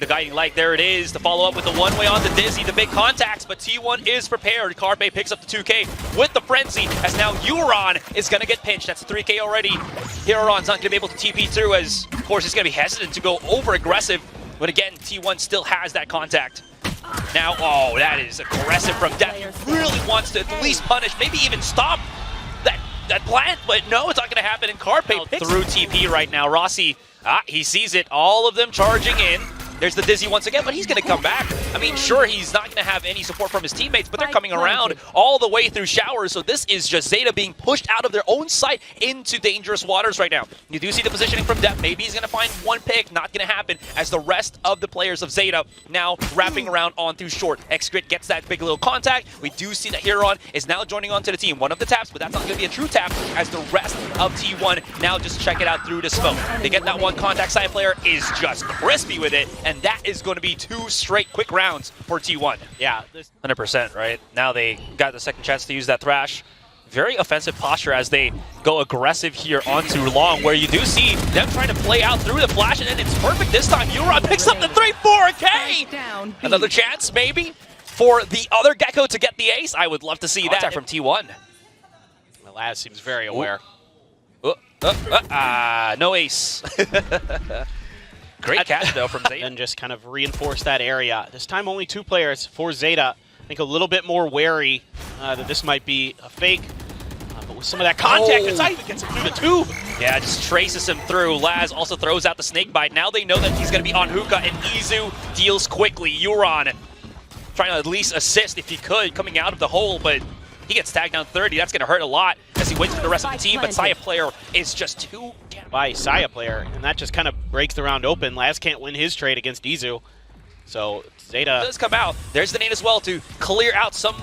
the guiding light. There it is. The follow-up with the one-way on the Dizzy, the big contacts, but T1 is prepared. Carpe picks up the 2K with the Frenzy, as now Euron is going to get pinched. That's 3K already. Heron's not going to be able to TP through, as, of course, he's going to be hesitant to go over-aggressive. But again, T1 still has that contact. Now, oh, that is aggressive from Death. He really wants to at least punish, maybe even stop that plant, but no, it's not going to happen. And Carpe through TP right now. Rossi, he sees it. All of them charging in. There's the Dizzy once again, but he's going to come back. I mean, sure, he's not going to have any support from his teammates, but they're coming around all the way through showers. So this is just Zeta being pushed out of their own site into dangerous waters right now. You do see the positioning from Depth. Maybe he's going to find one pick. Not going to happen, as the rest of the players of Zeta now wrapping around on through short. Xgrit gets that big little contact. We do see that Huron is now joining onto the team. One of the taps, but that's not going to be a true tap, as the rest of T1 now just check it out through the smoke. They get that one contact. Side player is just crispy with it, and that is going to be 2 straight quick rounds for T1. Yeah, 100%, right? Now they got the second chance to use that Thrash. Very offensive posture as they go aggressive here onto Long, where you do see them trying to play out through the flash, and then it's perfect this time. Euron picks up the 3-4K! Another chance, maybe, for the other Gecko to get the ace. I would love to see that from T1. Laz seems very aware. No ace. Great catch, though, from Zeta. And just kind of reinforce that area. This time only 2 players for Zeta. I think a little bit more wary that this might be a fake. But with some of that contact, Decisive gets him through the tube. Yeah, just traces him through. Laz also throws out the snake bite. Now they know that he's going to be on hookah, and Izu deals quickly. Euron trying to at least assist if he could, coming out of the hole, but he gets tagged down 30. That's going to hurt a lot as he waits for the rest of the team, but Saya player is just too damn by Saya player, and that just kind of breaks the round open. Laz can't win his trade against Izu. So Zeta does come out. There's the nade as well to clear out some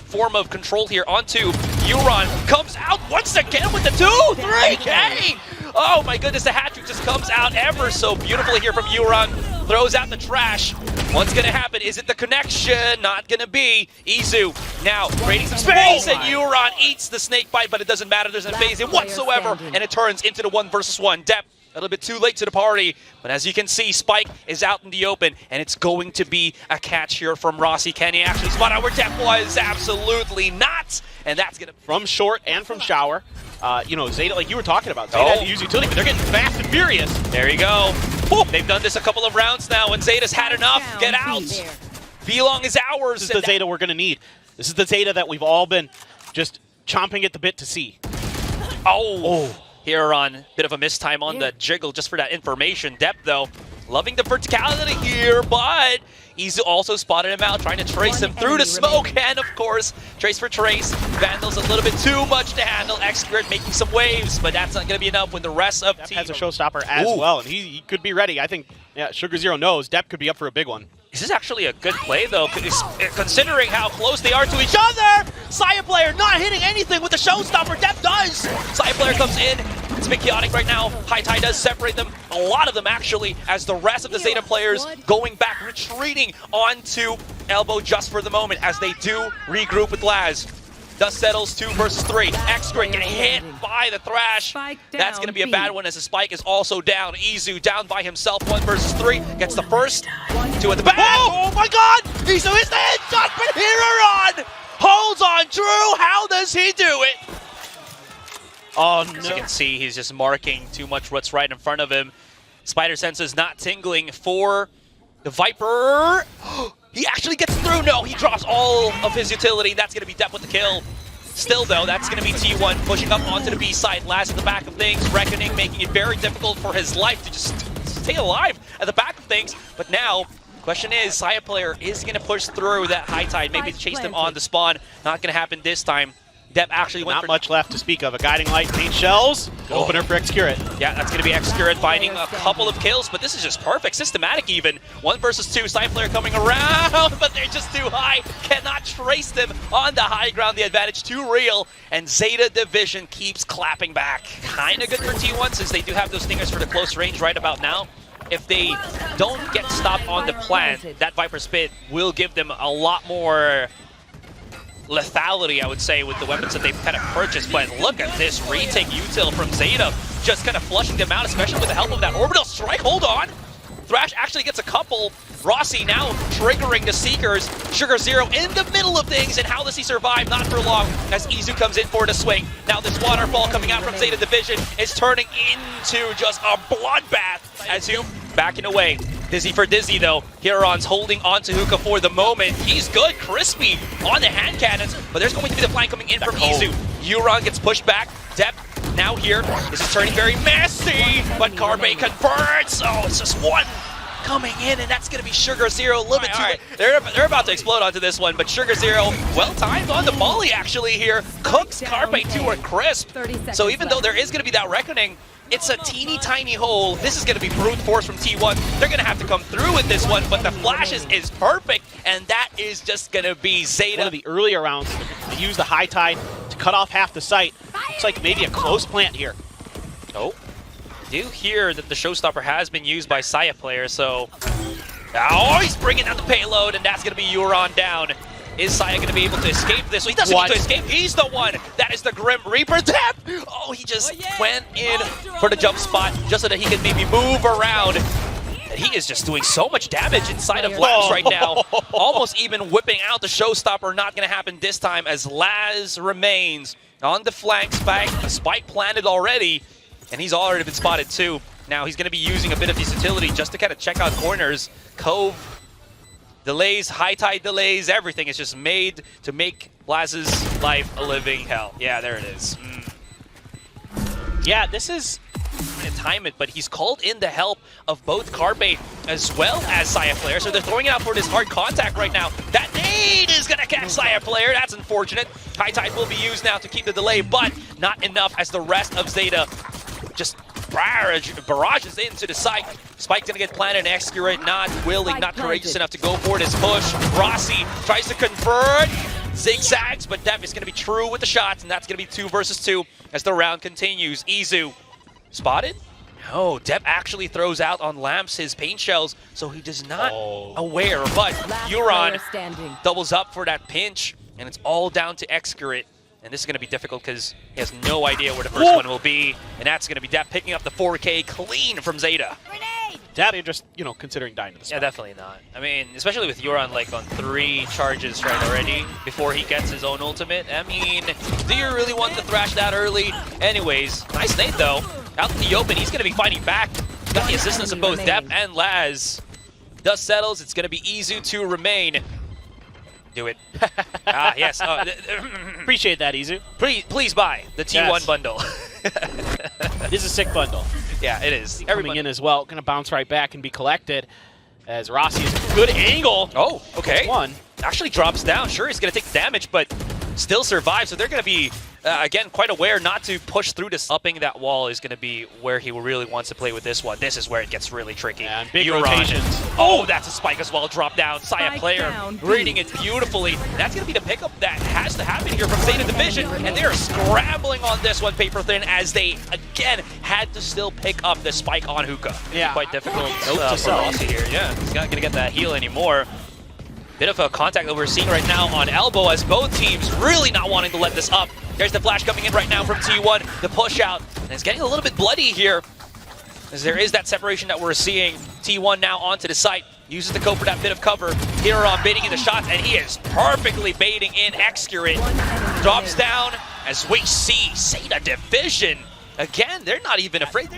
form of control here onto Euron. Comes out once again with the 3K! Oh my goodness, the hat trick just comes out ever so beautifully here from Euron. Throws out the trash. What's going to happen? Is it the connection? Not going to be. Izu now creating some space, and Euron eats the snake bite, but it doesn't matter. There's no phase in whatsoever, and it turns into the 1 versus 1. Depth a little bit too late to the party, but as you can see, Spike is out in the open, and it's going to be a catch here from Rossi. Can he actually spot out where Depth was? Absolutely not, and that's going to... From short and from shower. You know, Zeta, like you were talking about, Zeta had to use utility, but they're getting fast and furious. There you go. Woo. They've done this a couple of rounds now, and Zeta's had enough. Get out. Belong is ours. This is the Zeta we're going to need. This is the Zeta that we've all been just chomping at the bit to see. Here on bit of a mistime on the jiggle just for that information. Depth, though, loving the verticality here, but he's also spotted him out, trying to trace him through the smoke, and of course, trace for trace. Vandal's a little bit too much to handle. Xgrit making some waves, but that's not going to be enough when the rest of Depp team has a showstopper as well, and he could be ready. I think, yeah, Sugar Zero knows Depp could be up for a big one. This is actually a good play, though, considering how close they are to each other. Saya player not hitting anything with the showstopper. Depp does. Saya player comes in. It's a bit chaotic right now. High Tide does separate them, a lot of them actually, as the rest of the Zeta players going back, retreating onto Elbow just for the moment as they do regroup with Laz. Dust settles, 2 versus 3. Xgrit getting hit by the Thrash. That's going to be a bad one as the Spike is also down. Izu down by himself, 1 versus 3. Gets the first, 2 at the back. Oh my god! Izu is the headshot, but Huron holds on true. How does he do it? Oh no. As you can see, he's just marking too much what's right in front of him. Spider Sense is not tingling for the Viper. He actually gets through. No, he drops all of his utility. That's going to be Depp with the kill. Still, though, that's going to be T1 pushing up onto the B side. Last at the back of things. Reckoning, making it very difficult for his life to just stay alive at the back of things. But now, question is, Saya player is going to push through that High Tide. Maybe chase them on the spawn. Not going to happen this time. Depp actually went Not much left to speak of. A guiding light, paint shells. Opener for Xcurate. Yeah, that's going to be Xcurate finding a couple of kills, but this is just perfect. Systematic even. 1 versus 2. Side player coming around, but they're just too high. Cannot trace them on the high ground. The advantage too real, and Zeta Division keeps clapping back. Kind of good for T1 since they do have those stingers for the close range right about now. If they don't get stopped on the plant, that Viper Spit will give them a lot more lethality, I would say, with the weapons that they've kind of purchased. But look at this retake util from Zeta, just kind of flushing them out, especially with the help of that orbital strike. Hold on. Thrash actually gets a couple. Rossi now triggering the Seekers. Sugar Zero in the middle of things, and how does he survive? Not for long, as Izu comes in for the swing. Now this waterfall coming out from Zeta Division is turning into just a bloodbath as you backing away. Dizzy for Dizzy though. Huron's holding on to Hookah for the moment. He's good, crispy on the hand cannons, but there's going to be the flank coming in from Izu. Huron gets pushed back. Dep now here. This is turning very messy, but Carbe converts. Oh, it's just one coming in, and that's going to be Sugar Zero. A little bit too late. They're about to explode onto this one, but Sugar Zero, well timed on the volley actually here. Cooks Carbe to a crisp. So even though there is going to be that reckoning, it's a teeny tiny hole. This is going to be brute force from T1. They're going to have to come through with this one, but the flashes is perfect, and that is just going to be Zeta. One of the earlier rounds, they use the high tide to cut off half the site. Looks like maybe a close plant here. Oh, do hear that the showstopper has been used by Saya player, so... Oh, he's bringing out the payload, and that's going to be Huron down. Is Saya going to be able to escape this? Well, he doesn't need to escape. He's the one. That is the Grim Reaper tap. Oh, he just went in for the jump spot just so that he could maybe move around. And he is just doing so much damage inside of Labs right now. Almost even whipping out the showstopper. Not going to happen this time as Laz remains on the flank. Spike planted already, and he's already been spotted too. Now he's going to be using a bit of his utility just to kind of check out corners. Cove delays, high tide delays, everything is just made to make Laz's life a living hell. Yeah, there it is. Yeah, this is going to time it, but he's called in the help of both Carbe as well as Saya player, so they're throwing it out for this hard contact right now. That nade is going to catch Saya player. That's unfortunate. High tide will be used now to keep the delay, but not enough as the rest of Zeta just barrages into the site. Spike's gonna get planted and Excurate not willing, not courageous enough to go for this push. Rossi tries to convert, zigzags, but Dev is gonna be true with the shots, and that's gonna be 2 versus 2 as the round continues. Izu spotted? No, Dev actually throws out on Lamps his paint shells, so he does not aware, but Huron doubles up for that pinch, and it's all down to Excurate. And this is going to be difficult because he has no idea where the first one will be. And that's going to be Dap picking up the 4K clean from Zeta. Dap, you're just, considering dying to the spot. Yeah, definitely not. I mean, especially with Huron like on 3 charges right already before he gets his own ultimate. I mean, do you really want to thrash that early? Anyways, nice nade though. Out in the open, he's going to be fighting back. Got the assistance of both Dap and Laz. Dust settles, it's going to be Izu to remain. Do it. Yes. Appreciate that, Izu. Please buy the T1 bundle. This is a sick bundle. Yeah, it is. Coming in as well, going to bounce right back and be collected as Rossi is a good angle. Oh, okay. One. Actually drops down. Sure, he's going to take damage, but still survives. So they're going to be, again, quite aware not to push through this. Upping that wall is going to be where he really wants to play with this one. This is where it gets really tricky. Yeah, and big rotations. Oh, that's a spike as well. Drop down. Saya player reading it beautifully. That's going to be the pickup that has to happen here from Zeta Division. And they're scrambling on this one, paper thin, as they, again, had to still pick up the spike on Hookah. Yeah. Quite difficult for Rossi here. Yeah, he's not going to get that heal anymore. Bit of a contact that we're seeing right now on elbow as both teams really not wanting to let this up. There's the flash coming in right now from T1, the push out, and it's getting a little bit bloody here as there is that separation that we're seeing. T1 now onto the site, uses the cope for that bit of cover. Huron baiting in the shots, and he is perfectly baiting in Excurate. Drops down as we see Zeta Division. Again, they're not even afraid.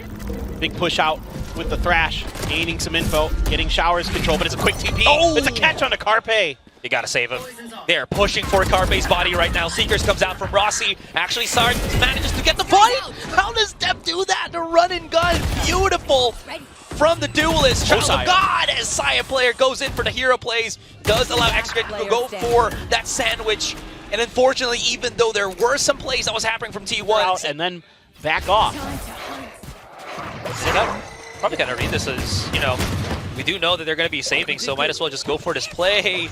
Big push out with the Thrash, gaining some info, getting Showers control, but it's a quick TP. Oh! It's a catch on the Carpe. You gotta save him. They're pushing for Carpe's body right now. Seekers comes out from Rossi. Actually, Sarge manages to get the fight. How does Dep do that? The run and gun, beautiful from the duelist. Child of God, as Saya player goes in for the hero plays, does allow Excurate to go for that sandwich. And unfortunately, even though there were some plays that was happening from T1, and then back off. Probably gotta read this as, we do know that they're gonna be saving, so might as well just go for this play.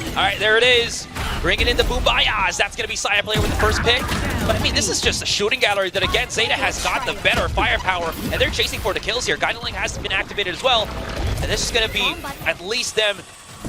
All right, there it is. Bringing in the Boobayas. That's gonna be Saya player with the first pick. But I mean, this is just a shooting gallery that, again, Zeta has got the better firepower, and they're chasing for the kills here. Guiding Link has been activated as well, and this is gonna be at least them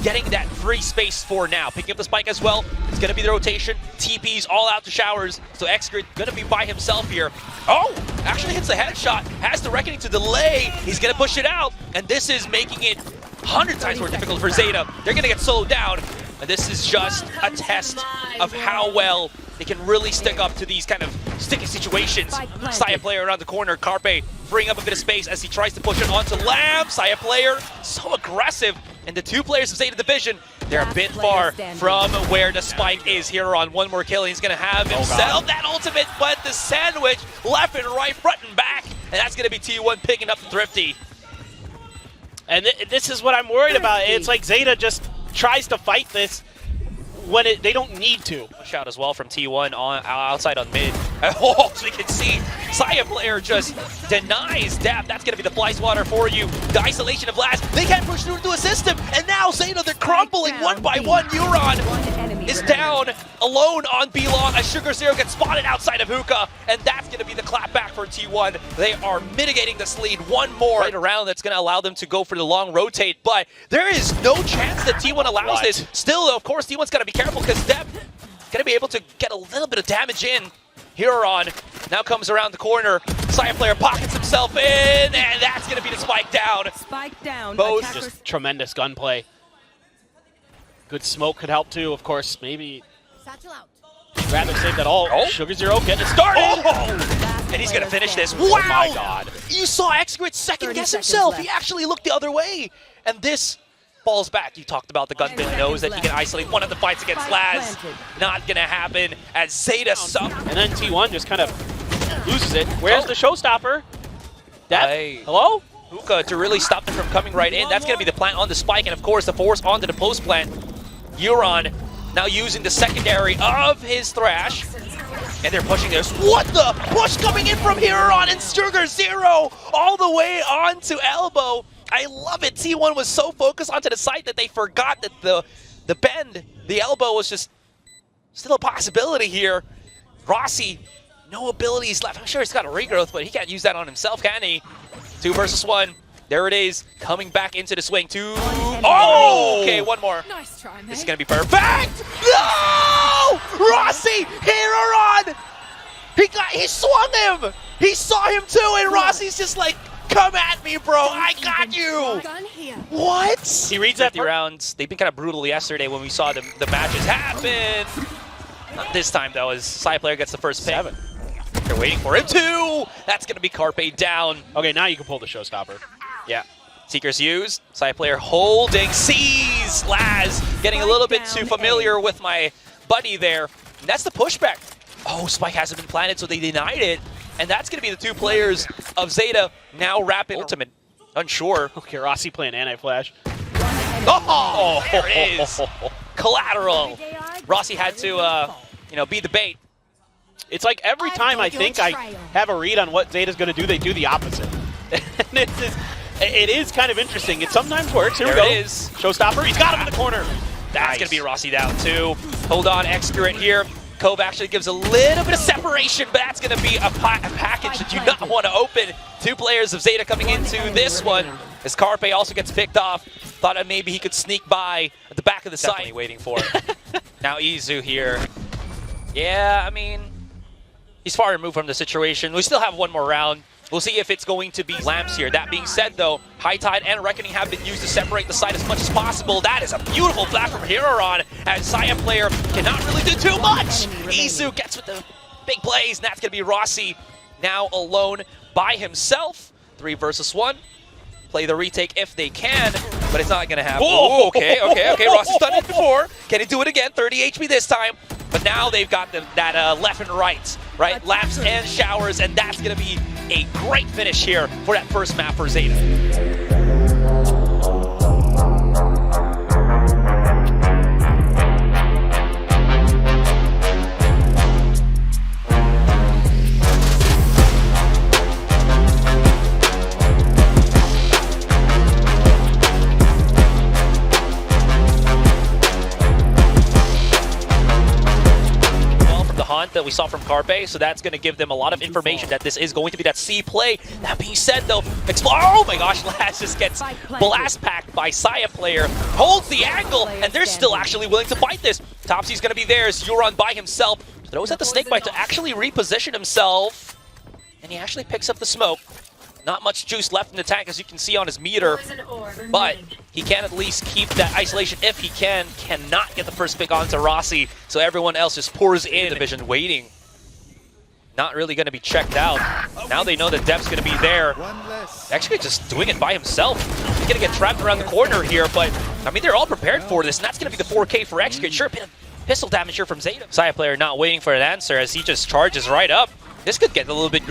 getting that free space for now. Picking up the spike as well. It's gonna be the rotation. TP's all out to Showers, so Excurate gonna be by himself here. Oh! actually hits the headshot, has the Reckoning to delay. He's going to push it out, and this is making it 100 times more difficult for Zeta. They're going to get slowed down, and this is just a test of how well they can really stick up to these kind of sticky situations. Saya player around the corner, Carpe freeing up a bit of space as he tries to push it onto Lamb. Saya player so aggressive, and the two players of Zeta Division, they're a bit far from where the spike is here on one more kill. He's going to have himself that ultimate, but the sandwich left and right, front and back, and that's going to be T1 picking up the Thrifty. And this is what I'm worried about. It's like Zeta just tries to fight this when they don't need to. Shout as well from T1 on outside on mid. Oh, so you can see Saya player just denies Dap. That's going to be the fly swatter for you. The isolation of Last. They can't push through into a system. And now Zeta, they're crumbling one by one. Euron is down alone on B-Long as Sugar Zero gets spotted outside of Hookah. And that's going to be the clapback for T1. They are mitigating this lead one more right around that's going to allow them to go for the long rotate. But there is no chance that T1 allows this. Still, of course, T1's got to be careful because Dep going to be able to get a little bit of damage in. Huron now comes around the corner. Saya player pockets himself in, and that's going to be the spike down. Spike down. Both just tremendous gunplay. Good smoke could help too, of course. Maybe rather save that all. Oh. Sugar Zero getting it started. Oh! And he's going to finish this. Wow! Oh my God. You saw Excrit second guess himself. He actually looked the other way. And this falls back. You talked about the gunman knows that he can isolate one of the fights against Laz. Not going to happen as Zeta suffers. And then T1 just kind of loses it. Where's the showstopper? Hello? Hookah to really stop them from coming right in. That's going to be the plant on the spike, and of course the force onto the post plant. Euron now using the secondary of his Thrash. And they're pushing this. What the? Push coming in from Huron and Sugar Zero all the way onto elbow. I love it. T1 was so focused onto the site that they forgot that the bend, the elbow was just still a possibility here. Rossi, no abilities left. I'm sure he's got a regrowth, but he can't use that on himself, can he? 2 versus 1. There it is. Coming back into the swing. 2. Oh! Okay, one more. Nice try, mate. This is going to be perfect. No! Rossi! Huron! He swung him! He saw him too, and Rossi's just like, come at me, bro. I got you. What? He reads that 50 rounds. They've been kind of brutal yesterday when we saw the matches happen. Not this time, though, as Sai player gets the first pick. 7. They're waiting for him, too. That's going to be Carpe down. Okay, now you can pull the showstopper. Yeah. Seekers used. Sai player holding. Sees Laz getting a little bit too familiar with my buddy there. And that's the pushback. Oh, spike hasn't been planted, so they denied it. And that's going to be the 2 players of Zeta now wrapping ultimate. Unsure. Okay, Rossi playing anti-flash. Oh, there it is. Collateral. Rossi had to, be the bait. It's like every time I think I have a read on what Zeta's going to do, they do the opposite. And it is kind of interesting. It sometimes works. Here we go. It is. Showstopper. He's got him in the corner. That's going to be Rossi down, too. Hold on, Excurrent here. Cove actually gives a little bit of separation, but that's going to be a package that you do not want to open. 2 players of Zeta coming into this one as Carpe also gets picked off. Thought that maybe he could sneak by at the back of the site. Waiting for it. Now Izu here. Yeah, I mean, he's far removed from the situation. We still have one more round. We'll see if it's going to be Lamps here. That being said, though, High Tide and Reckoning have been used to separate the site as much as possible. That is a beautiful flash from Huron, as Saya player cannot really do too much. Izu gets with the big plays, and that's going to be Rossi now alone by himself. 3 versus 1. Play the retake if they can, but it's not going to happen. Oh, okay. Rossi's done it before. Can he do it again? 30 HP this time. But now they've got that left and right? Laps and showers, and that's going to be a great finish here for that first map for Zeta. That we saw from Carpe, so that's going to give them a lot of information that this is going to be that C play. That being said, though, oh my gosh, Laz just gets blast packed by Saya player, holds the angle, and they're still actually willing to fight this. Topsy's going to be there as Euron by himself. Throws at the snakebite to actually reposition himself. and he actually picks up the smoke. Not much juice left in the tank, as you can see on his meter, but he can at least keep that isolation if he can. Cannot get the first pick onto Rossi, so everyone else just pours in. Division waiting. Not really going to be checked out. Now they know that Dev's going to be there. Actually just doing it by himself. He's going to get trapped around the corner here, but I mean, they're all prepared for this, and that's going to be the 4K for Execute. Sure, a bit of pistol damage here from Zeta. Zeta player not waiting for an answer as he just charges right up. This could get a little bit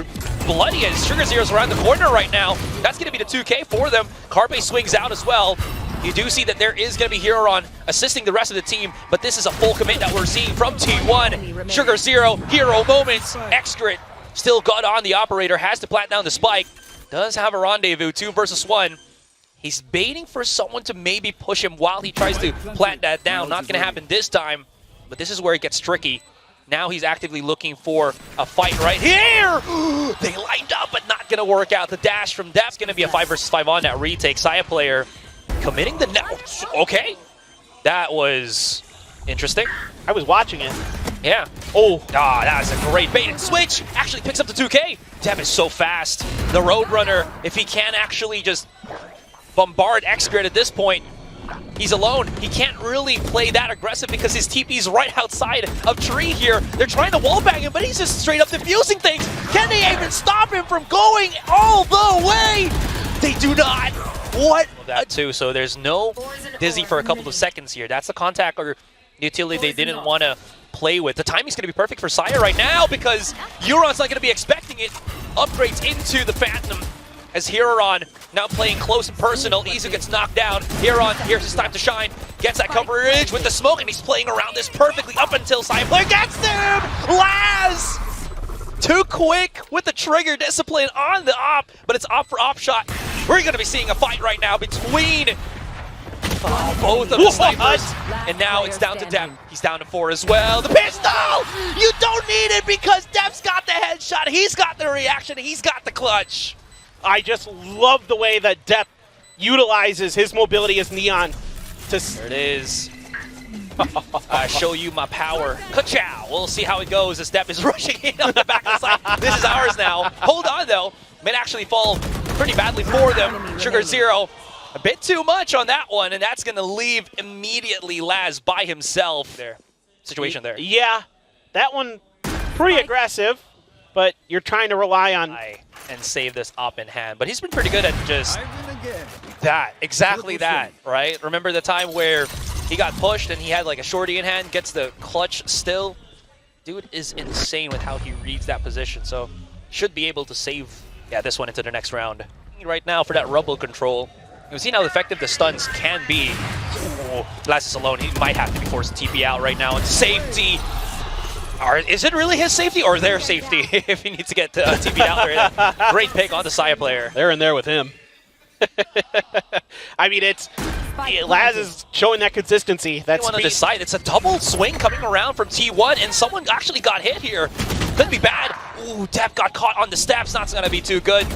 bloody as Sugar Zero's around the corner right now. That's going to be the 2K for them. Carpe swings out as well. You do see that there is going to be Huron assisting the rest of the team, but this is a full commit that we're seeing from T1. Sugar Zero, hero moments. Excret still got on the operator, has to plant down the spike. Does have a rendezvous, 2 versus 1. He's baiting for someone to maybe push him while he tries to plant that down. Not going to happen this time, but this is where it gets tricky. Now he's actively looking for a fight right here. They lined up, but not going to work out. The dash from Dev's going to be a 5 versus 5 on that retake. Saya player committing the net. Okay. That was interesting. I was watching it. Yeah. Oh, that's a great bait and switch. Actually picks up the 2K. Dev is so fast. The Roadrunner, if he can actually just bombard X-Grid at this point, he's alone. He can't really play that aggressive because his TP's right outside of tree here. They're trying to wallbang him, but he's just straight up diffusing things. Can they even stop him from going all the way? They do not. What? That too, so there's no Dizzy for a couple of seconds here. That's the contact or utility they didn't want to play with. The timing's going to be perfect for Saya right now because Euron's not going to be expecting it. Upgrades into the Phantom as Huron now playing close and personal. Izu gets knocked down. Huron, here's his time to shine. Gets that coverage with the smoke, and he's playing around this perfectly up until Saya player gets him! Laz! Too quick with the trigger discipline on the op, but it's op for op shot. We're going to be seeing a fight right now between both of the snipers, and now it's down to Dev. He's down to 4 as well. The pistol! You don't need it because Dev's got the headshot, he's got the reaction, he's got the clutch. I just love the way that Depp utilizes his mobility as Neon to... There it is. I show you my power. Ka-chow! We'll see how it goes as Depp is rushing in on the back of the side. This is ours now. Hold on, though. May actually fall pretty badly for them. Sugar Zero, a bit too much on that one, and that's going to leave immediately Laz by himself. There. Situation there. Yeah, that one pretty aggressive, but you're trying to rely on... and save this op in hand. But he's been pretty good at just that, exactly that, right? Remember the time where he got pushed and he had like a shorty in hand, gets the clutch still? Dude is insane with how he reads that position, so should be able to save this one into the next round. Right now for that rubble control, we've seen how effective the stuns can be. Ooh, Laz is alone, he might have to be forced to TP out right now, and safety. Is it really his safety or their safety if he needs to get TP'd out there? Great pick on the Saya player. They're in there with him. I mean, Laz is showing that consistency. That's on this side. It's a double swing coming around from T1, and someone actually got hit here. Could be bad. Ooh, Depp got caught on the steps. Not going to be too good.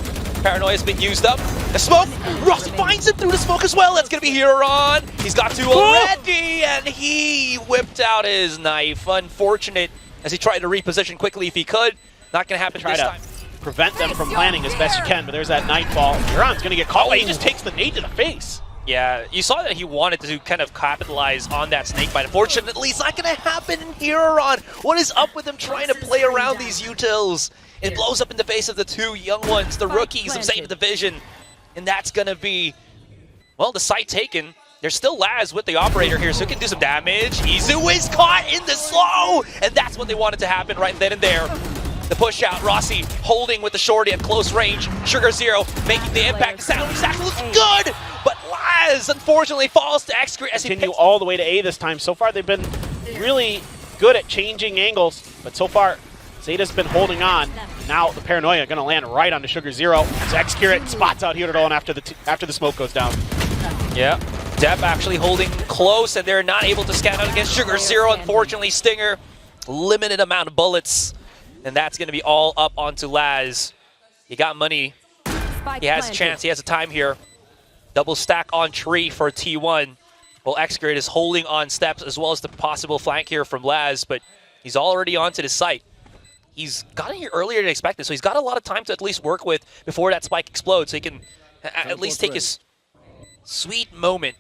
Paranoia's been used up. The smoke. Rossi finds him through the smoke as well. That's going to be Huron. He's got 2 already, and he whipped out his knife. Unfortunate as he tried to reposition quickly if he could. Not going to happen this time. Prevent them from planning as best you can, but there's that nightfall. Huron's going to get caught. He just takes the nade to the face. Yeah, you saw that he wanted to kind of capitalize on that snake bite. Unfortunately, it's not going to happen in Huron. What is up with him trying to play around these utils? It blows up in the face of the 2 young ones, the rookies of Zeta Division. And that's going to be, well, the site taken. There's still Laz with the operator here, so he can do some damage. Izu is caught in the slow! And that's what they wanted to happen right then and there. The push out, Rossi holding with the shorty at close range. Sugar Zero making the impact. The sound exactly looks good! But Laz, unfortunately, falls to X as he continue all the way to A this time. So far, they've been really good at changing angles, but so far, Zeta's been holding on. Now the Paranoia going to land right onto Sugar Zero. As X spots out here and after the smoke goes down. Yeah. Depp actually holding close, and they're not able to scan out against Sugar Zero. Unfortunately, Stinger, limited amount of bullets, and that's going to be all up onto Laz. He got money. He has a chance. He has a time here. Double stack on tree for T1. Well, X-Grid is holding on steps as well as the possible flank here from Laz, but he's already onto the site. he's gotten here earlier than expected, so he's got a lot of time to at least work with before that spike explodes, so he can at least take his sweet moment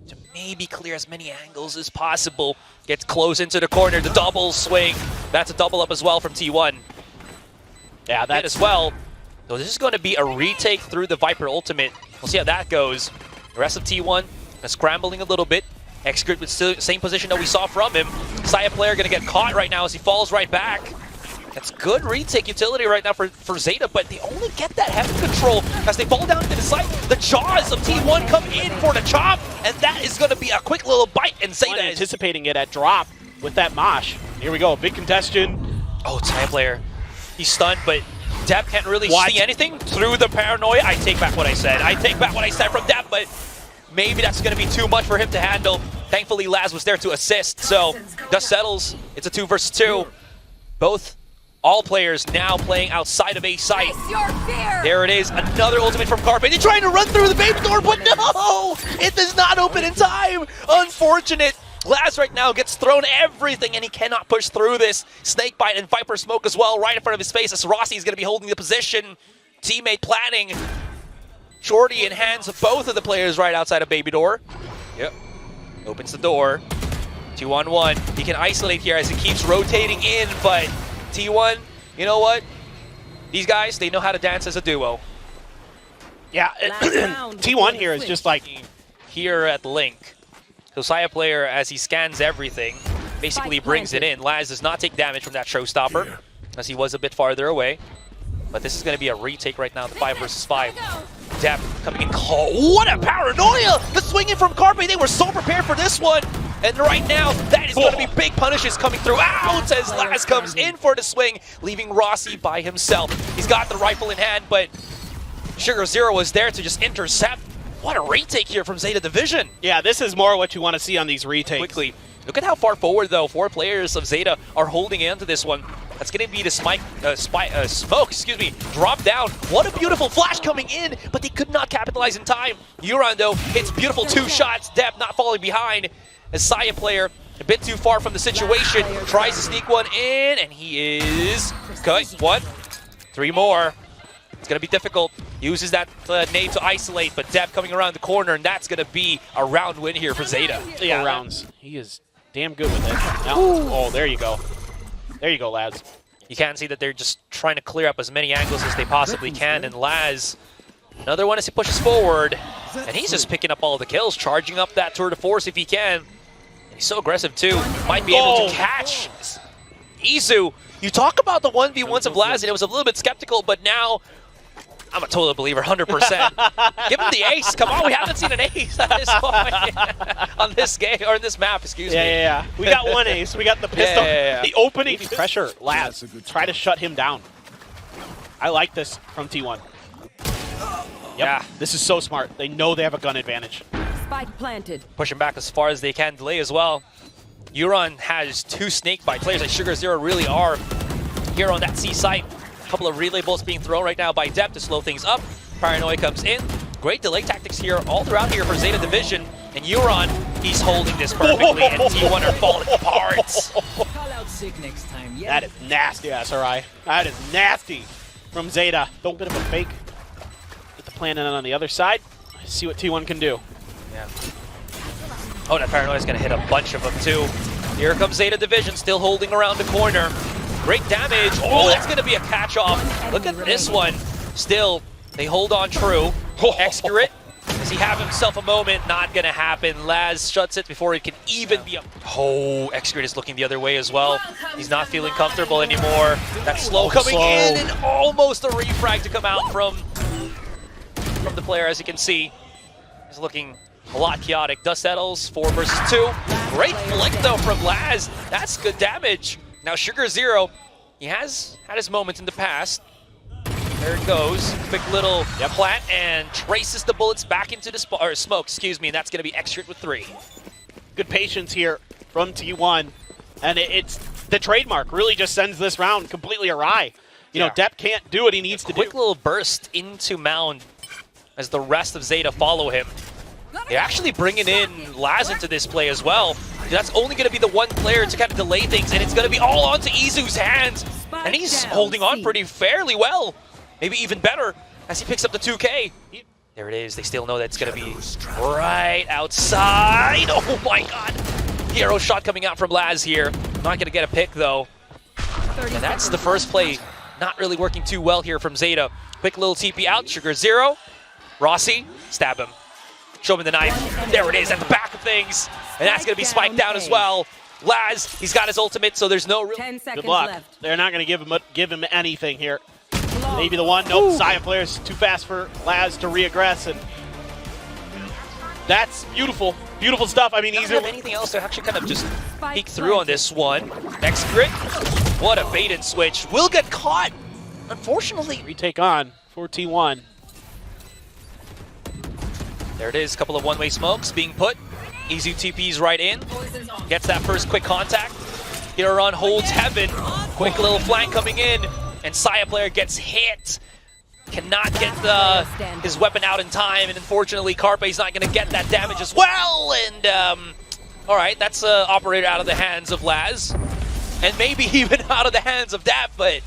to maybe clear as many angles as possible. Gets close into the corner, the double swing. That's a double up as well from T1. Yeah, that as well. So this is going to be a retake through the Viper ultimate. We'll see how that goes. The rest of T1 scrambling a little bit. X-Grid with still same position that we saw from him. Saya player going to get caught right now as he falls right back. That's good retake utility right now for Zeta, but they only get that heaven control as they fall down to the site. The jaws of T1 come in for the chop, and that is going to be a quick little bite, and Zeta is anticipating it at drop with that mosh. Here we go, big congestion. Oh, Saya player. He's stunned, but Deb can't really see anything through the paranoia. I take back what I said. I take back what I said from Deb, but maybe that's going to be too much for him to handle. Thankfully, Laz was there to assist, so dust settles. It's a 2 versus 2. All players now playing outside of A site. There it is, another ultimate from Carpe. They're trying to run through the baby door, but no! It does not open in time! Unfortunate. Laz right now gets thrown everything, and he cannot push through this. Snakebite and Viper Smoke as well, right in front of his face, as Rossi is going to be holding the position. Teammate planning. Shorty in hands of both of the players right outside of baby door. Yep. Opens the door. 2-on-1. He can isolate here as he keeps rotating in, but T1, you know what? These guys, they know how to dance as a duo. Yeah, T1 here is just like here at Link. So Saya player, as he scans everything, basically brings it in. Laz does not take damage from that showstopper, as he was a bit farther away. But this is going to be a retake right now, the 5 versus 5. Depp coming in. Oh, what a paranoia! The swinging from Carpe, they were so prepared for this one. And right now, that is going to be big punishes coming through. Out as Laz comes in for the swing, leaving Rossi by himself. He's got the rifle in hand, but Sugar Zero was there to just intercept. What a retake here from Zeta Division. Yeah, this is more what you want to see on these retakes. Quickly. Look at how far forward, though, 4 players of Zeta are holding into this one. That's going to be the smoke, drop down. What a beautiful flash coming in, but they could not capitalize in time. Euron, though, hits beautiful 2 shots. Depp not falling behind. As Saya player, a bit too far from the situation, tries to sneak one in, and he is cut. 1, 3 more. It's going to be difficult. Uses that nade to isolate, but Depp coming around the corner, and that's going to be a round win here for Zeta. Yeah, rounds. He is damn good with it. Now, oh, there you go. There you go, lads. You can see that they're just trying to clear up as many angles as they possibly can, and Laz, another one as he pushes forward, and he's just picking up all the kills, charging up that tour de force if he can. He's so aggressive, too. Might be able to catch Izu. You talk about the 1v1s of Laz, and it was a little bit skeptical, but now I'm a total believer, 100%. Give him the ace. Come on, we haven't seen an ace at this point on this game, or in this map, excuse me. Yeah. We got one ace. We got the pistol. Yeah. The opening pressure, Laz. Try to shut him down. I like this from T1. Yep. Yeah. This is so smart. They know they have a gun advantage. Spike planted. Pushing back as far as they can, delay as well. Euron has 2 snakebite players like Sugar Zero really are here on that C site. A couple of relay bolts being thrown right now by Depp to slow things up. Paranoia comes in. Great delay tactics here all throughout here for Zeta Division. And Euron, he's holding this perfectly, and T1 are falling apart. Call out sick next time. Yeah. That is nasty, SRI. That is nasty from Zeta. A bit of a fake. Get the plan in on the other side. See what T1 can do. Yeah. Oh, that Paranoia's going to hit a bunch of them, too. Here comes Zeta Division, still holding around the corner. Great damage. Oh, that's going to be a catch-off. Look at this one. Still, they hold on true. Excurate. Does he have himself a moment? Not going to happen. Laz shuts it before it can even be up. Oh, Excurate is looking the other way as well. He's not feeling comfortable anymore. That slow coming in, and almost a refrag to come out from the player, as you can see. He's looking a lot chaotic. Dust settles, 4 versus 2. Great flick, though, from Laz. That's good damage. Now, Sugar Zero, he has had his moments in the past. There it goes. Quick little plant and traces the bullets back into the smoke, and that's going to be extra with 3. Good patience here from T1. And it's the trademark really just sends this round completely awry. You know, Depp can't do what he needs to do. Quick little burst into Mound as the rest of Zeta follow him. They're actually bringing in Laz into this play as well. That's only going to be the one player to kind of delay things, and it's going to be all onto Izu's hands. And he's down, holding on C. pretty fairly well. Maybe even better as he picks up the 2K. There it is. They still know that's going to be right outside. Oh my god. Hero shot coming out from Laz here. Not going to get a pick though. And that's the first play. Not really working too well here from Zeta. Quick little TP out. Sugar Zero. Rossi. Stab him. Show him the knife. There it is at the back of things. And that's going to be spiked down as well. Laz, he's got his ultimate, so there's no real... 10 seconds Good luck. left. They're not going to give him anything here. Maybe the one. Nope. Saya player's too fast for Laz to re-aggress, and that's beautiful. Beautiful stuff. I mean, Doesn't easier. have anything else to actually kind of just peek through on this one. Next grit. What a bait and switch. Will get caught. Unfortunately. Retake on for T1. There it is. A couple of one-way smokes being put. Izu TP's right in. Gets that first quick contact. Hiron holds heaven. Quick little flank coming in. And Saya player gets hit. Cannot get his weapon out in time. And unfortunately, Carpe's not going to get that damage as well. And, all right, that's operated out of the hands of Laz. And maybe even out of the hands of Dap. But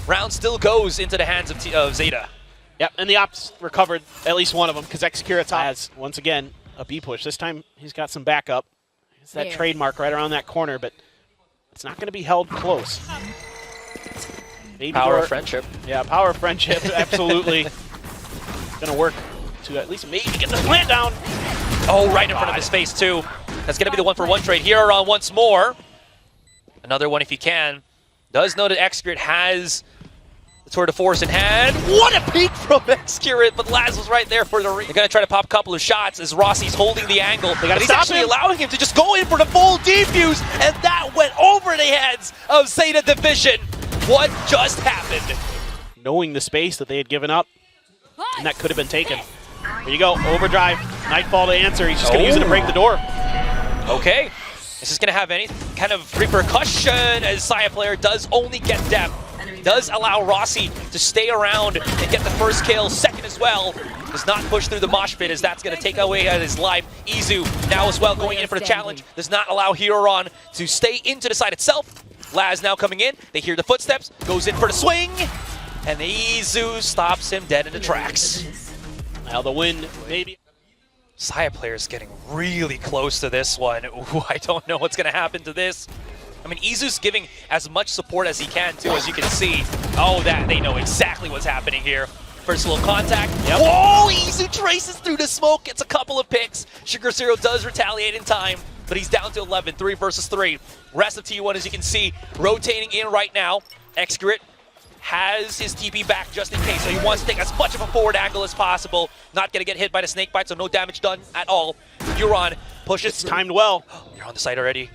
round still goes into the hands of Zeta. Yep, and the Ops recovered at least one of them because Execurita has, once again, a B push. This time he's got some backup. It's that trademark right around that corner, but it's not going to be held close. Maybe Power of friendship. Yeah, power of friendship, absolutely. Going to work to at least maybe get the plant down. Oh, right in front of his face, too. That's going to be the one-for-one trade. Hiron once more. Another one if he can. Does know that Excurate has the tour de force in hand. What a peek from Excurate, but Laz was right there for the They're going to try to pop a couple of shots as Rossi's holding the angle. They gotta he's stop actually him. allowing him to just go in for the full defuse, and that went over the heads of Zeta Division. What just happened? Knowing the space that they had given up, and that could have been taken. Here you go, overdrive, Nightfall to answer. He's just going to use it to break the door. Okay. This is going to have any kind of repercussion as Saya player does only get depth. Does allow Rossi to stay around and get the first kill. Second as well. Does not push through the mosh pit as that's going to take away his life. Izu now as well going in for the challenge. Does not allow Hiron to stay into the side itself. Laz now coming in. They hear the footsteps. Goes in for the swing. And the Izu stops him dead in the tracks. Now the win, maybe. Saya player is getting really close to this one. Ooh, I don't know what's going to happen to this. I mean, Izu's giving as much support as he can, too, as you can see. Oh, that they know exactly what's happening here. First little contact. Yep. Whoa, Izu traces through the smoke, gets a couple of picks. Sugar Zero does retaliate in time, but he's down to 11, 3 versus 3. Rest of T1, as you can see, rotating in right now. Excurate has his TP back just in case, so he wants to take as much of a forward angle as possible. Not going to get hit by the snake bite, so no damage done at all. Euron pushes. It's timed well. You're on the site already.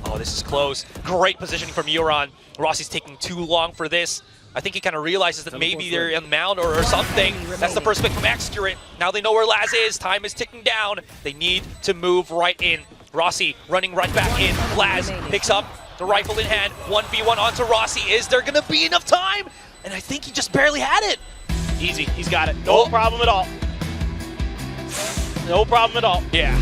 Oh, this is close. Great positioning from Euron. Rossi's taking too long for this. I think he kind of realizes that maybe they're on the mound or something. That's the first pick from Excurate. Now they know where Laz is. Time is ticking down. They need to move right in. Rossi running right back in. Laz picks up the rifle in hand. 1v1 onto Rossi. Is there going to be enough time? And I think he just barely had it. Easy, he's got it. No problem at all. No problem at all. Yeah.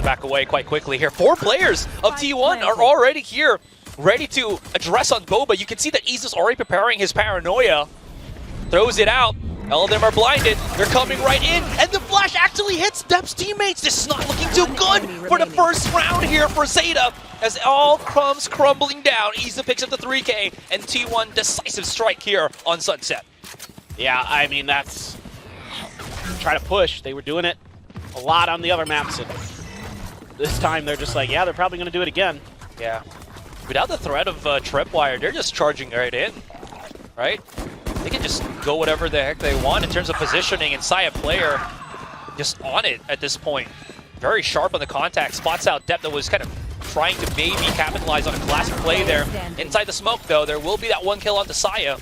Back away quite quickly here. 4 players of T1 are already here, ready to address on Boba. You can see that Izu's already preparing his paranoia. Throws it out. All of them are blinded. They're coming right in, and the flash actually hits Dep's teammates. This is not looking too good for the first round here for Zeta, as all crumbs crumbling down. Izu picks up the 3K, and T1 decisive strike here on Sunset. Yeah, I mean, that's... Try to push. They were doing it a lot on the other maps, and this time they're just like, yeah, they're probably going to do it again. Yeah. Without the threat of Tripwire, they're just charging right in, right? They can just go whatever the heck they want in terms of positioning, and Saya player just on it at this point. Very sharp on the contact, spots out Dep that was kind of trying to maybe capitalize on a classic play there. Inside the smoke, though, there will be that 1 kill onto Saya.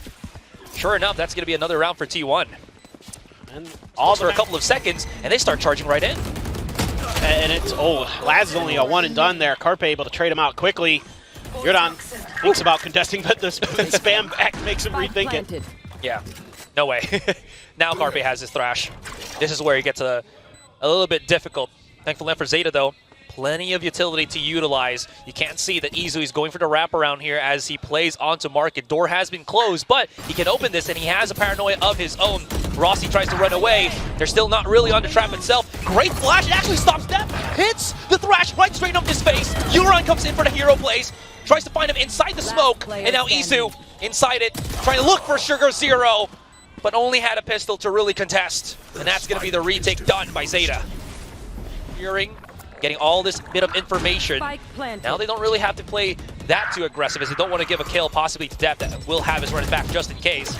Sure enough, that's going to be another round for T1. And all for a couple of seconds, and they start charging right in. And it's, Laz is only a one and done there. Carpe able to trade him out quickly. Yurdan thinks about contesting, but the spam back makes him rethink it. Yeah, no way. Now Carpe has his Thrash. This is where he gets a little bit difficult. Thankfully for Zeta though, plenty of utility to utilize. You can't see that Izu is going for the wraparound here as he plays onto Market. Door has been closed, but he can open this and he has a paranoia of his own. Rossi tries to run away. They're still not really on the trap itself. Great flash, it actually stops them. Hits the Thrash right straight up his face. Euron comes in for the hero plays. Tries to find him inside the smoke. And now Izu inside it, trying to look for Sugar Zero, but only had a pistol to really contest. And that's going to be the retake done by Zeta. Hearing, getting all this bit of information. Now they don't really have to play that too aggressive as they don't want to give a kill possibly to Depp that will have his running back just in case.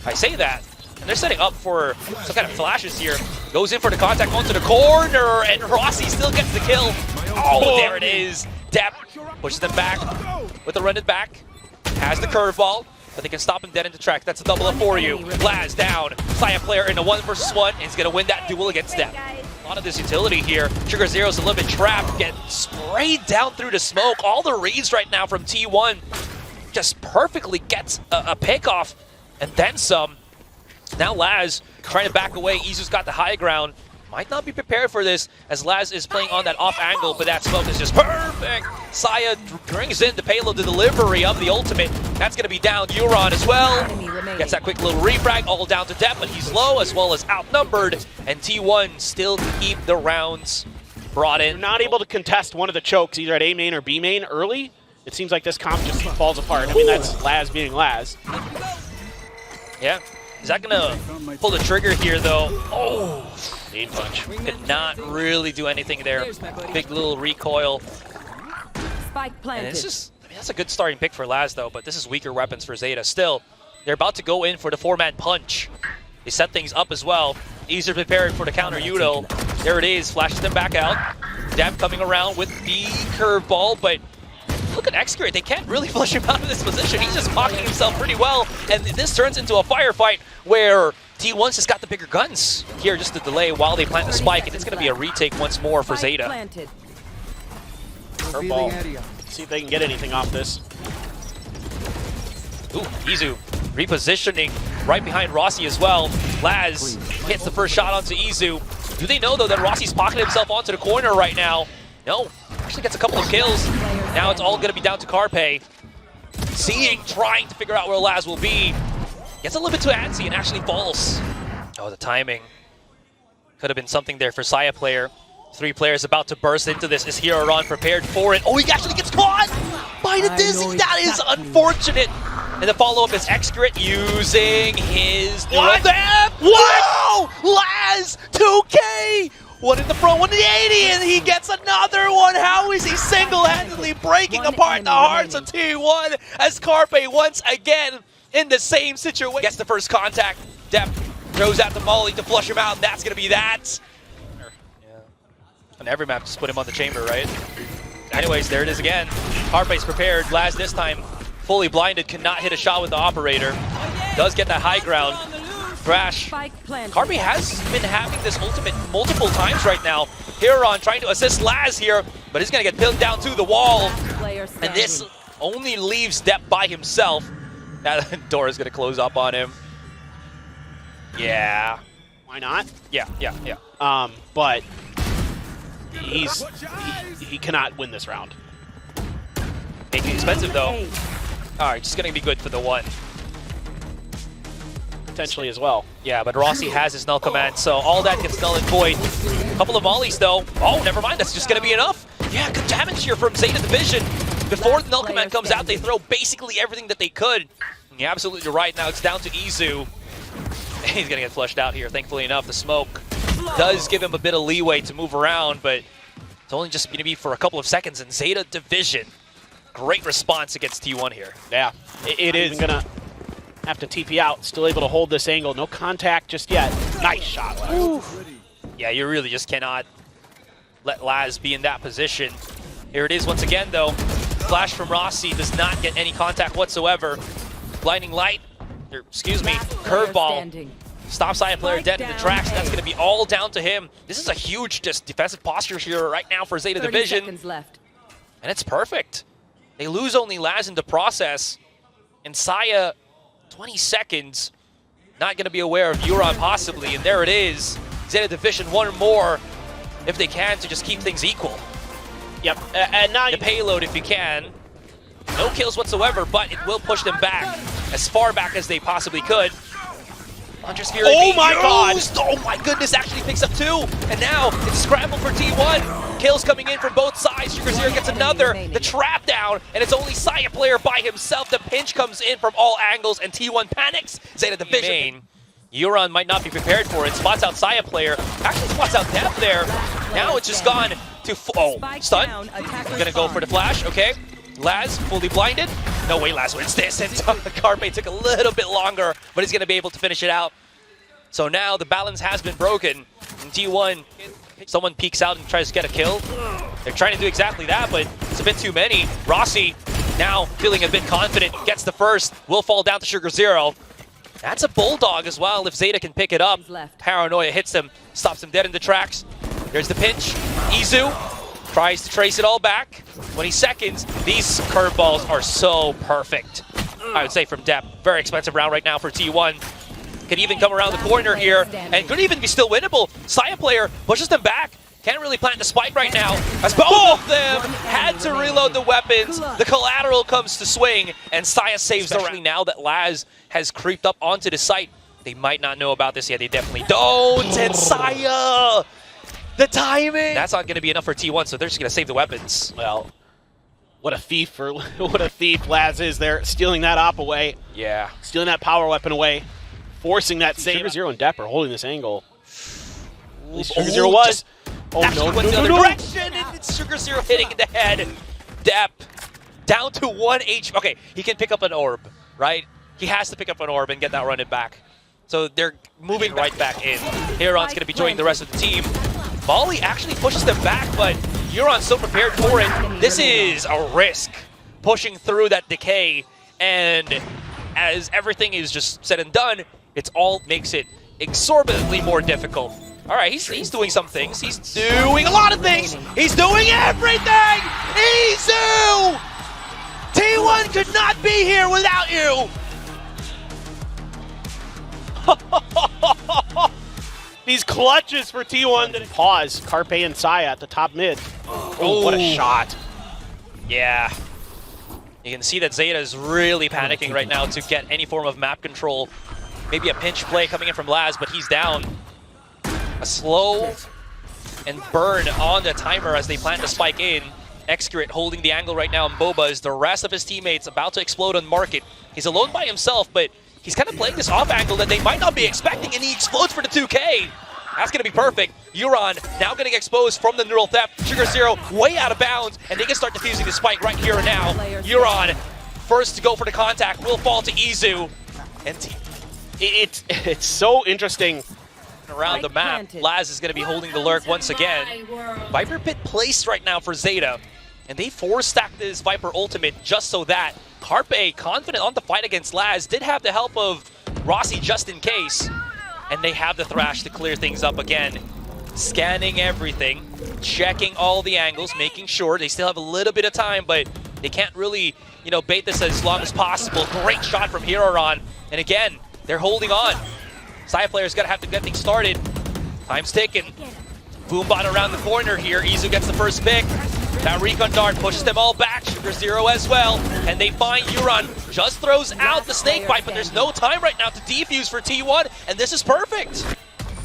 I say that, and they're setting up for some kind of flashes here. Goes in for the contact onto the corner, and Rossi still gets the kill. Oh, there it is. Depp pushes them back with the run it back. Has the curveball, but they can stop him dead in the track. That's a double up for you. Laz down. Saya player in a 1v1, and he's going to win that duel against Depp. A lot of this utility here. Sugar Zero's a little bit trapped, get sprayed down through the smoke. All the reads right now from T1 just perfectly gets a pick off and then some. Now Laz trying to back away. Izu's got the high ground. Might not be prepared for this as Laz is playing on that off angle, but that smoke is just perfect. Saya brings in the payload, the delivery of the ultimate. That's going to be down. Euron as well. Gets that quick little refrag, all down to Depp, but he's low as well as outnumbered. And T1 still keep the rounds brought in. They're not able to contest one of the chokes, either at A main or B main early. It seems like this comp just falls apart. I mean, that's Laz being Laz. Yeah. Is that going to pull the trigger here, though? Oh! Main punch. Could not really do anything there. Big little recoil. Spike planted. And it's just, I mean, that's a good starting pick for Laz, though, but this is weaker weapons for Zeta. Still, they're about to go in for the four-man punch. They set things up as well. Izu preparing for the counter Udo. There it is, flashes them back out. Depp coming around with the curveball, but look at Excurate. They can't really flush him out of this position. He's just cocking himself pretty well, and this turns into a firefight where T1's just got the bigger guns. Here, just the delay while they plant the spike, and it's going to be a retake once more for Zeta. Curveball. See if they can get anything off this. Ooh, Izu repositioning right behind Rossi as well. Laz hits the first shot onto Izu. Do they know, though, that Rossi's pocketed himself onto the corner right now? No. Actually gets a couple of kills. Now it's all going to be down to Carpe. Trying to figure out where Laz will be. Gets a little bit too antsy and actually falls. Oh, the timing. Could have been something there for Saya player. 3 players about to burst into this. Is Hiroron prepared for it? Oh, he actually gets caught by the Dizzy. That is unfortunate. And the follow-up is Excurate using his... What? What? No! Laz! 2K! One in the front, one in the 80, and he gets another one. How is he single-handedly breaking apart the hearts of T1 as Carpe once again in the same situation? Gets the first contact. Depp throws out the molly to flush him out, and that's going to be that. Yeah. On every map, just put him on the chamber, right? Anyways, there it is again. Carpe's prepared. Laz this time fully blinded, cannot hit a shot with the operator. Does get that high ground. Thrash. Carpe has been having this ultimate multiple times right now. Hiron trying to assist Laz here, but he's going to get pinned down to the wall. And this only leaves Depp by himself. Now the door is going to close up on him. Yeah. Why not? Yeah. But he cannot win this round. Making it expensive, though. All right, just going to be good for the one. Potentially as well. Yeah, but Rossi has his null command, so all that gets null and void. A couple of volleys, though. Oh, never mind. That's just going to be enough. Yeah, good damage here from Zeta Division. Before the null command comes out, they throw basically everything that they could. And you're absolutely right. Now it's down to Izu. He's going to get flushed out here. Thankfully enough, the smoke does give him a bit of leeway to move around, but it's only just going to be for a couple of seconds. And Zeta Division, great response against T1 here. Yeah, it is going to have to TP out. Still able to hold this angle. No contact just yet. Nice shot, Laz. Yeah, you really just cannot let Laz be in that position. Here it is once again, though. Flash from Rossi does not get any contact whatsoever. Blinding light, or excuse me, curveball Stop Saya player dead in the tracks. That's going to be all down to him. This is a huge just defensive posture here right now for Zeta 30 Division. seconds left. And it's perfect. They lose only Laz in the process. And Saya, 20 seconds, not going to be aware of Euron possibly. And there it is. Zeta Division one more if they can to just keep things equal. Yep, and now The payload if you can. No kills whatsoever, but it will push them back as far back as they possibly could. Hunter's Fury Oh being my God! used. Oh my goodness, actually picks up 2. And now it's a scramble for T1. Kills coming in from both sides. Sugar Zero gets another. The trap down, and it's only Saya player by himself. The pinch comes in from all angles, and T1 panics. Zeta Division. Euron might not be prepared for it. Spots out Saya player. Actually spots out Death there. Now it's just gone to stun. Gonna go for the flash, okay. Laz fully blinded. No way Laz wins this. And Carpe took a little bit longer, but he's gonna be able to finish it out. So now the balance has been broken. In T1, someone peeks out and tries to get a kill. They're trying to do exactly that, but it's a bit too many. Rossi now feeling a bit confident, gets the first, will fall down to Sugar Zero. That's a bulldog as well if Zeta can pick it up. Paranoia hits him, stops him dead in the tracks. There's the pinch. Izu tries to trace it all back. 20 seconds. These curveballs are so perfect, I would say, from depth. Very expensive round right now for T1. Could even come around the corner here and could even be still winnable. Saya player pushes them back. Can't really plant the spike right now, as both of them had to reload the weapons. The collateral comes to swing, and Saya saves the round. Now that Laz has creeped up onto the site, they might not know about this yet. They definitely don't. And Saya, the timing. That's not going to be enough for T1, so they're just going to save the weapons. well, what a thief Laz is there, stealing that op away. Yeah. Stealing that power weapon away, forcing that save. Sugar Zero and Depp are holding this angle. At least Sugar Zero was. Oh Actually went the other direction, and it's Sugar Zero hitting in the head. Depp down to 1 HP. Okay, he can pick up an orb, right? He has to pick up an orb and get that running back. So they're moving right back in. Huron's going to be joining the rest of the team. Volley actually pushes them back, but Huron's so prepared for it. This is a risk, pushing through that decay. And as everything is just said and done, it's all makes it exorbitantly more difficult. All right, he's doing some things. He's doing a lot of things. He's doing everything! Izu! T1 could not be here without you! These clutches for T1. Pause. Carpe and Saya at the top mid. Oh, what a shot. Yeah. You can see that Zeta is really panicking right now to get any form of map control. Maybe a pinch play coming in from Laz, but he's down. A slow and burn on the timer as they plan to spike in. Excurate holding the angle right now, and Boba is the rest of his teammates about to explode on market. He's alone by himself, but he's kind of playing this off angle that they might not be expecting, and he explodes for the 2K. That's going to be perfect. Euron now getting exposed from the neural theft. Sugar Zero way out of bounds, and they can start defusing the spike right here and now. Euron, first to go for the contact, will fall to Izu. And It's so interesting. around the map, Laz is going to be holding the lurk once again. Viper Pit placed right now for Zeta, and they force-stacked this Viper ultimate just so that Carpe, confident on the fight against Laz, did have the help of Rossi just in case, and they have the Thrash to clear things up again. Scanning everything, checking all the angles, making sure they still have a little bit of time, but they can't really, bait this as long as possible. Great shot from Huron, and again, they're holding on. Saya player's gonna have to get things started. Time's ticking. Boombot around the corner here. Izu gets the first pick. That recon dart pushes them all back. Sugar Zero as well. And they find Euron. Just throws out the snake bite, but there's no time right now to defuse for T1, and this is perfect.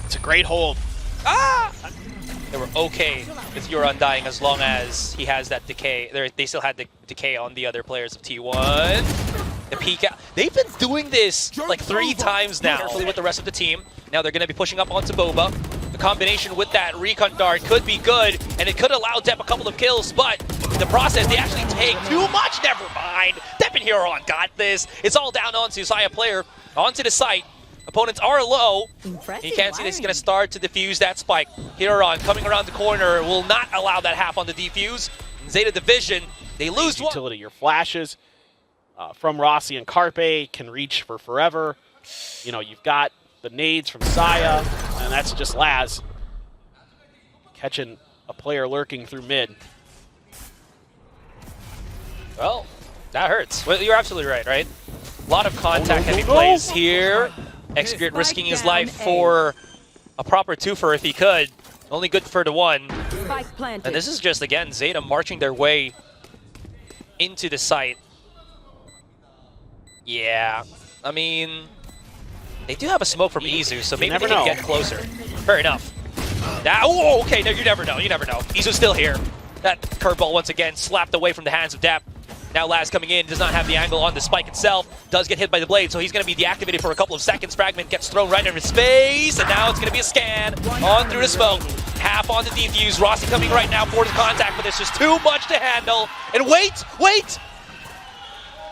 It's a great hold. Ah! They were okay with Euron dying as long as he has that decay. They still had the decay on the other players of T1. The peek out. They've been doing this like 3 times now. Carefully with the rest of the team. Now they're going to be pushing up onto Boba. The combination with that recon dart could be good, and it could allow Depp a couple of kills, but in the process, they actually take too much. Never mind. Depp and Huron got this. It's all down onto Saya player, onto the site. Opponents are low. You can't see this. He's going to start to defuse that spike. Huron coming around the corner will not allow that half on the defuse. Zeta Division, they lose one. Utility. Your flashes from Rossi and Carpe can reach for forever. You've got the nades from Saya, and that's just Laz catching a player lurking through mid. Well, that hurts. Well, you're absolutely right, right? A lot of contact-heavy plays here. Xspirit risking his life for a proper twofer if he could. Only good for the one. Spike planted. And this is just, again, Zeta marching their way into the site. Yeah, I mean, they do have a smoke from Izu, so maybe they can get closer. Fair enough. Oh, okay, no, you never know, you never know. Izu's still here. That curveball once again slapped away from the hands of Depp. Now Laz coming in, does not have the angle on the spike itself, does get hit by the blade, so he's going to be deactivated for a couple of seconds. Fragment gets thrown right into his face, and now it's going to be a scan on through the smoke. Half on the defuse, Rossi coming right now for the contact, but it's just too much to handle. And wait!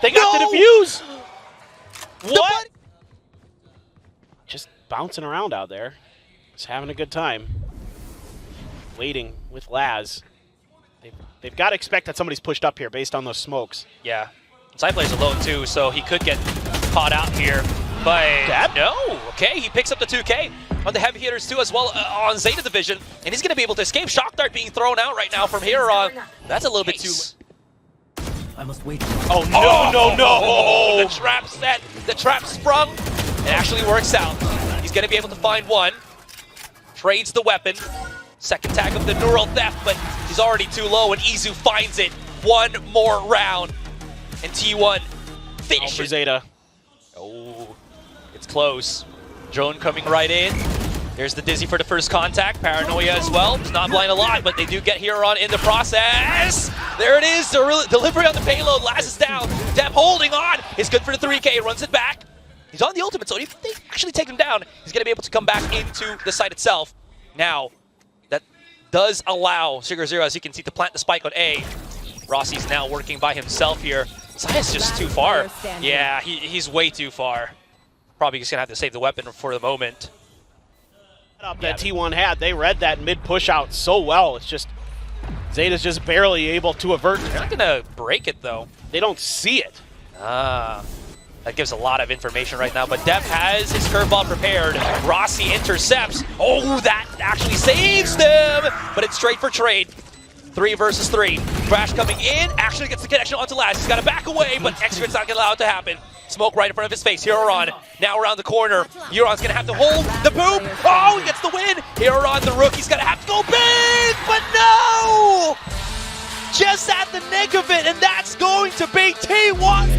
They got the defuse! What? Just bouncing around out there. Just having a good time. Waiting with Laz. They've got to expect that somebody's pushed up here based on those smokes. Yeah. Side player's alone too, so he could get caught out here. But no, okay, he picks up the 2K on the heavy hitters too as well on Zeta division, and he's going to be able to escape. Shock Dart being thrown out right now from here on. That's a little bit too... I must wait. Oh, no. The trap set, the trap sprung. It actually works out. He's going to be able to find one. Trades the weapon. Second tag of the neural theft, but he's already too low, and Izu finds it. One more round, and T1 finishes. For Zeta. Oh, it's close. Drone coming right in. There's the Dizzy for the first contact. Paranoia as well. It's not blind a lot, but they do get Huron in the process. There it is. Delivery on the payload. Laz is down. Depp holding on. It's good for the 3K. Runs it back. He's on the ultimate, so if they actually take him down, he's going to be able to come back into the site itself. Now, that does allow Sugar Zero, as you can see, to plant the spike on A. Rossi's now working by himself here. Zaya's just too far. Yeah, he's way too far. Probably just going to have to save the weapon for the moment. That T1 had, they read that mid push out so well. It's just Zeta's just barely able to avert. They're not gonna break it though. They don't see it. That gives a lot of information right now, but Depp has his curveball prepared. Rossi intercepts. Oh, that actually saves them, but it's straight for trade. 3 versus 3. Crash coming in, actually gets the connection onto Laz. He's got to back away, but Xspirit's not gonna allow it to happen. Smoke right in front of his face. Huron now around the corner. Huron's gonna have to hold the boom. Oh, he gets the win. Huron, the rookie's gonna have to go big, but no! Just at the nick of it, and that's going to be T1